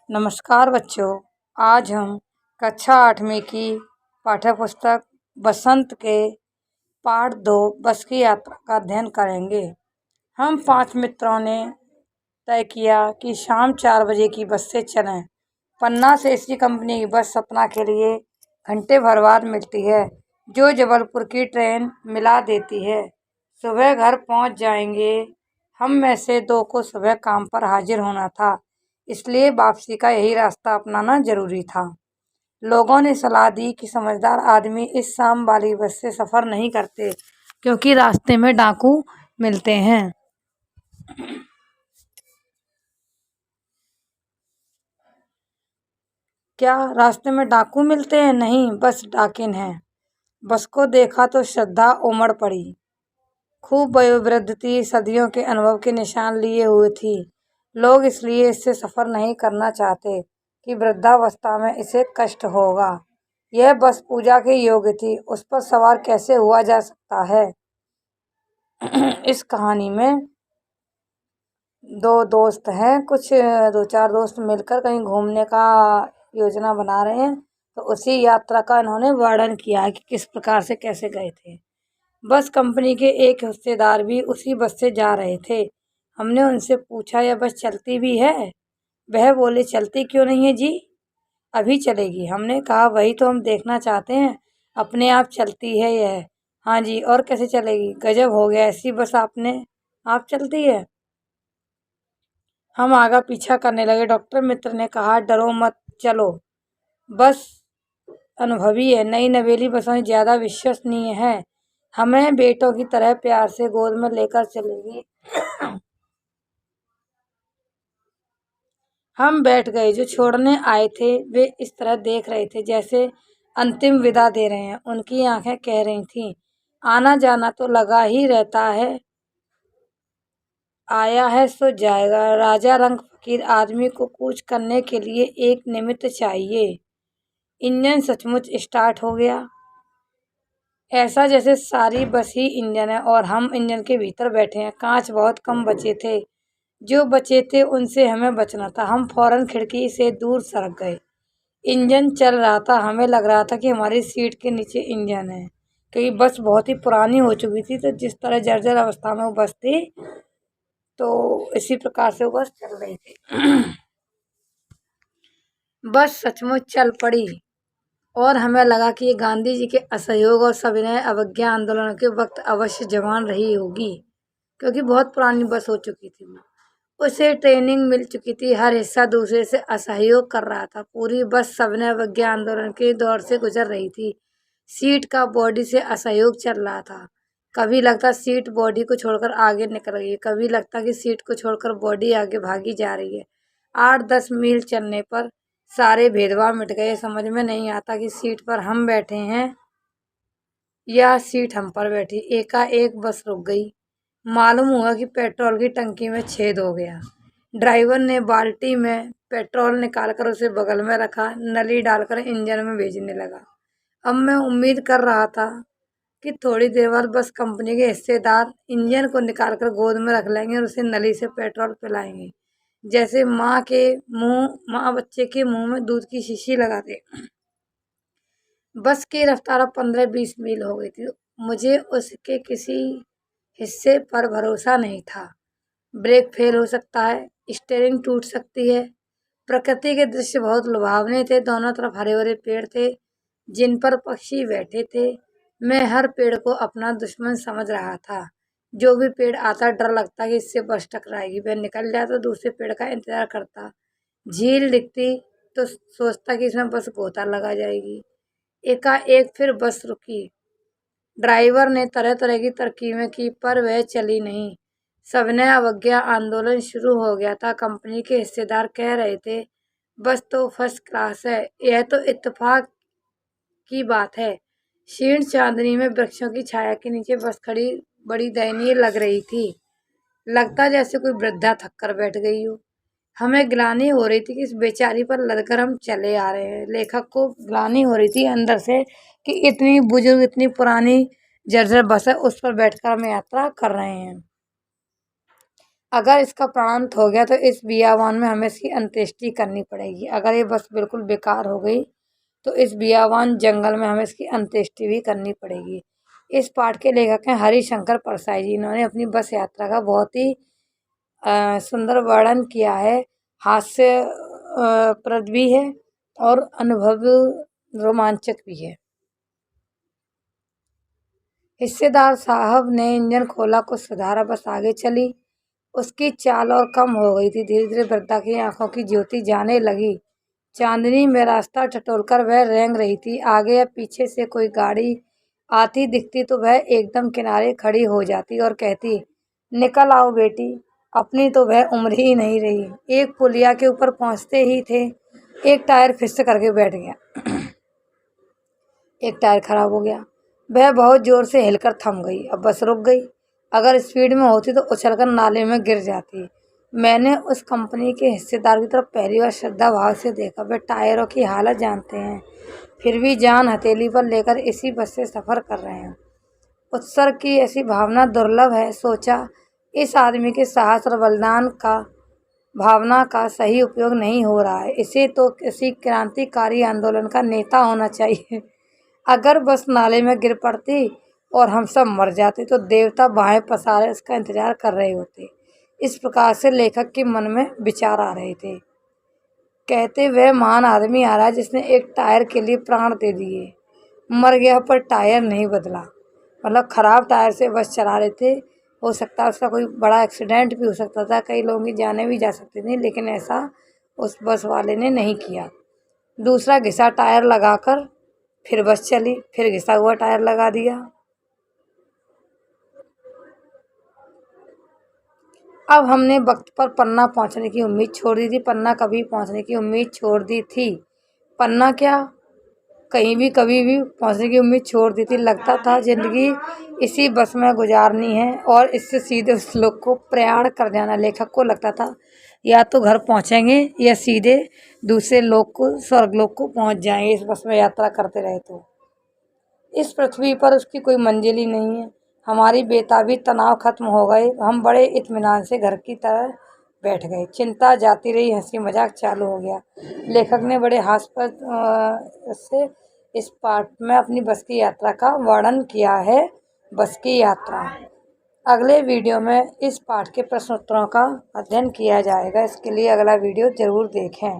नमस्कार बच्चों। आज हम कक्षा 8वीं की पाठ्यपुस्तक बसंत के पाठ 2 बस की यात्रा का अध्ययन करेंगे। हम 5 मित्रों ने तय किया कि शाम 4 बजे की बस से चलें। पन्ना से एसी कंपनी की बस सतना के लिए घंटे भर बाद मिलती है, जो जबलपुर की ट्रेन मिला देती है। सुबह घर पहुंच जाएंगे। हम में से 2 को सुबह काम पर हाजिर होना था, इसलिए वापसी का यही रास्ता अपनाना जरूरी था। लोगों ने सलाह दी कि समझदार आदमी इस शाम वाली बस से सफर नहीं करते, क्योंकि रास्ते में डाकू मिलते हैं। क्या रास्ते में डाकू मिलते हैं? नहीं, बस डाकिन हैं। बस को देखा तो श्रद्धा उमड़ पड़ी। खूब वयोवृद्ध थी, सदियों के अनुभव के निशान लिए हुए थी। लोग इसलिए इससे सफर नहीं करना चाहते कि वृद्धावस्था में इसे कष्ट होगा। यह बस पूजा के योग्य थी, उस पर सवार कैसे हुआ जा सकता है? इस कहानी में 2 दोस्त हैं, कुछ 2-4 दोस्त मिलकर कहीं घूमने का योजना बना रहे हैं, तो उसी यात्रा का इन्होंने वर्णन किया है कि किस प्रकार से कैसे गए थे। बस कंपनी के एक हिस्सेदार भी उसी बस से जा रहे थे। हमने उनसे पूछा, यह बस चलती भी है? वह बोले, चलती क्यों नहीं है जी, अभी चलेगी। हमने कहा, वही तो हम देखना चाहते हैं, अपने आप चलती है यह? हाँ जी, और कैसे चलेगी? गजब हो गया, ऐसी बस आपने आप चलती है। हम आगा पीछा करने लगे। डॉक्टर मित्र ने कहा, डरो मत, चलो, बस अनुभवी है, नई नवेली बसें ज़्यादा विश्वसनीय है, हमें बेटों की तरह प्यार से गोद में लेकर चलेगी। हम बैठ गए। जो छोड़ने आए थे वे इस तरह देख रहे थे जैसे अंतिम विदा दे रहे हैं। उनकी आंखें कह रही थीं, आना जाना तो लगा ही रहता है, आया है सो जाएगा। राजा रंग फकीर आदमी को कूच करने के लिए एक निमित्त चाहिए। इंजन सचमुच स्टार्ट हो गया, ऐसा जैसे सारी बस ही इंजन है और हम इंजन के भीतर बैठे हैं। कांच बहुत कम बचे थे, जो बचे थे उनसे हमें बचना था। हम फौरन खिड़की से दूर सरक गए। इंजन चल रहा था, हमें लग रहा था कि हमारी सीट के नीचे इंजन है, क्योंकि बस बहुत ही पुरानी हो चुकी थी। तो जिस तरह जर्जर अवस्था में वो बस थी, तो इसी प्रकार से वो बस चल रही थी। बस सचमुच चल पड़ी और हमें लगा कि ये गांधी जी के असहयोग और सविनय अवज्ञा आंदोलन के वक्त अवश्य जवान रही होगी, क्योंकि बहुत पुरानी बस हो चुकी थी। उसे ट्रेनिंग मिल चुकी थी, हर हिस्सा दूसरे से असहयोग कर रहा था। पूरी बस सविनय अवज्ञा आंदोलन के दौर से गुजर रही थी। सीट का बॉडी से असहयोग चल रहा था। कभी लगता सीट बॉडी को छोड़कर आगे निकल रही है, कभी लगता कि सीट को छोड़कर बॉडी आगे भागी जा रही है। 8-10 मील चलने पर सारे भेदभाव मिट गए। समझ में नहीं आता कि सीट पर हम बैठे हैं या सीट हम पर बैठी। एकाएक बस रुक गई। मालूम हुआ कि पेट्रोल की टंकी में छेद हो गया। ड्राइवर ने बाल्टी में पेट्रोल निकालकर उसे बगल में रखा, नली डालकर इंजन में भेजने लगा। अब मैं उम्मीद कर रहा था कि थोड़ी देर बाद बस कंपनी के हिस्सेदार इंजन को निकालकर गोद में रख लेंगे और उसे नली से पेट्रोल पिलाएंगे, जैसे माँ बच्चे के मुंह में दूध की शीशी लगाते। बस की रफ्तार 15-20 मील हो गई थी। मुझे उसके किसी हिस्से पर भरोसा नहीं था। ब्रेक फेल हो सकता है, स्टीयरिंग टूट सकती है। प्रकृति के दृश्य बहुत लुभावने थे। दोनों तरफ हरे भरे पेड़ थे, जिन पर पक्षी बैठे थे। मैं हर पेड़ को अपना दुश्मन समझ रहा था। जो भी पेड़ आता डर लगता कि इससे बस टकराएगी। वह निकल जाता तो दूसरे पेड़ का इंतजार करता। झील दिखती तो सोचता कि इसमें बस गोता लगा जाएगी। एकाएक फिर बस रुकी। ड्राइवर ने तरह तरह की तरकीबें की, पर वह चली नहीं। सविनय अवज्ञा आंदोलन शुरू हो गया था। कंपनी के हिस्सेदार कह रहे थे, बस तो फर्स्ट क्लास है। यह तो इत्तेफाक की बात है। क्षीण चांदनी में वृक्षों की छाया के नीचे बस खड़ी बड़ी दयनीय लग रही थी। लगता जैसे कोई वृद्धा थक कर बैठ गई हो। हमें ग्लानि हो रही थी कि इस बेचारी पर लदकर हम चले आ रहे हैं। लेखक को ग्लानि हो रही थी अंदर से कि इतनी बुजुर्ग, इतनी पुरानी जर्जर बस है, उस पर बैठकर हम यात्रा कर रहे हैं। अगर इसका प्राणांत हो गया तो इस बियाबान में हमें इसकी अंत्येष्टि करनी पड़ेगी। अगर ये बस बिल्कुल बेकार हो गई तो इस बियाबान जंगल में हमें इसकी अंत्येष्टि भी करनी पड़ेगी। इस पाठ के लेखक हैं हरिशंकर परसाई जी। इन्होंने अपनी बस यात्रा का बहुत ही सुंदर वर्णन किया है। हास्य प्रद भी है और अनुभव रोमांचक भी है। हिस्सेदार साहब ने इंजन खोला, कुछ सुधारा, बस आगे चली। उसकी चाल और कम हो गई थी। धीरे धीरे वृद्धा की आंखों की ज्योति जाने लगी। चांदनी में रास्ता टटोलकर वह रेंग रही थी। आगे या पीछे से कोई गाड़ी आती दिखती तो वह एकदम किनारे खड़ी हो जाती और कहती, निकल आओ बेटी। अपनी तो वह उम्र ही नहीं रही। एक पुलिया के ऊपर पहुंचते ही थे, एक टायर फिस्ट करके बैठ गया। एक टायर खराब हो गया। वह बहुत जोर से हिलकर थम गई। अब बस रुक गई। अगर स्पीड में होती तो उछलकर नाले में गिर जाती। मैंने उस कंपनी के हिस्सेदार की तरफ पहली बार श्रद्धा भाव से देखा। वे टायरों की हालत जानते हैं, फिर भी जान हथेली पर लेकर इसी बस से सफ़र कर रहे हैं। उत्सर्ग की ऐसी भावना दुर्लभ है। सोचा, इस आदमी के साहस और बलिदान का भावना का सही उपयोग नहीं हो रहा है। इसे तो किसी क्रांतिकारी आंदोलन का नेता होना चाहिए। अगर बस नाले में गिर पड़ती और हम सब मर जाते तो देवता बाहें पसारे उसका इंतजार कर रहे होते। इस प्रकार से लेखक के मन में विचार आ रहे थे। कहते, वह महान आदमी आ रहा है जिसने एक टायर के लिए प्राण दे दिए, मर गया पर टायर नहीं बदला। मतलब खराब टायर से बस चला रहे थे। हो सकता है उसका कोई बड़ा एक्सीडेंट भी हो सकता था, कई लोगों की जानें भी जा सकती थी, लेकिन ऐसा उस बस वाले ने नहीं किया। दूसरा घिसा टायर लगाकर फिर बस चली, फिर घिसा हुआ टायर लगा दिया। अब हमने वक्त पर पन्ना पहुंचने की उम्मीद छोड़ दी थी। पन्ना कभी पहुंचने की उम्मीद छोड़ दी थी। पन्ना क्या, कहीं भी कभी भी पहुंचने की उम्मीद छोड़ दी थी। लगता था जिंदगी इसी बस में गुजारनी है और इससे सीधे उस लोक को प्रयाण कर जाना। लेखक को लगता था या तो घर पहुंचेंगे या सीधे दूसरे लोक को, स्वर्गलोक को पहुंच जाएंगे इस बस में यात्रा करते रहे तो। इस पृथ्वी पर उसकी कोई मंजिल ही नहीं है। हमारी बेताबी तनाव खत्म हो गए। हम बड़े इत्मीनान से घर की तरह बैठ गए। चिंता जाती रही, हंसी मजाक चालू हो गया। लेखक ने बड़े हास्यास्पद से इस पाठ में अपनी बस की यात्रा का वर्णन किया है। बस की यात्रा। अगले वीडियो में इस पाठ के प्रश्न उत्तरों का अध्ययन किया जाएगा। इसके लिए अगला वीडियो जरूर देखें।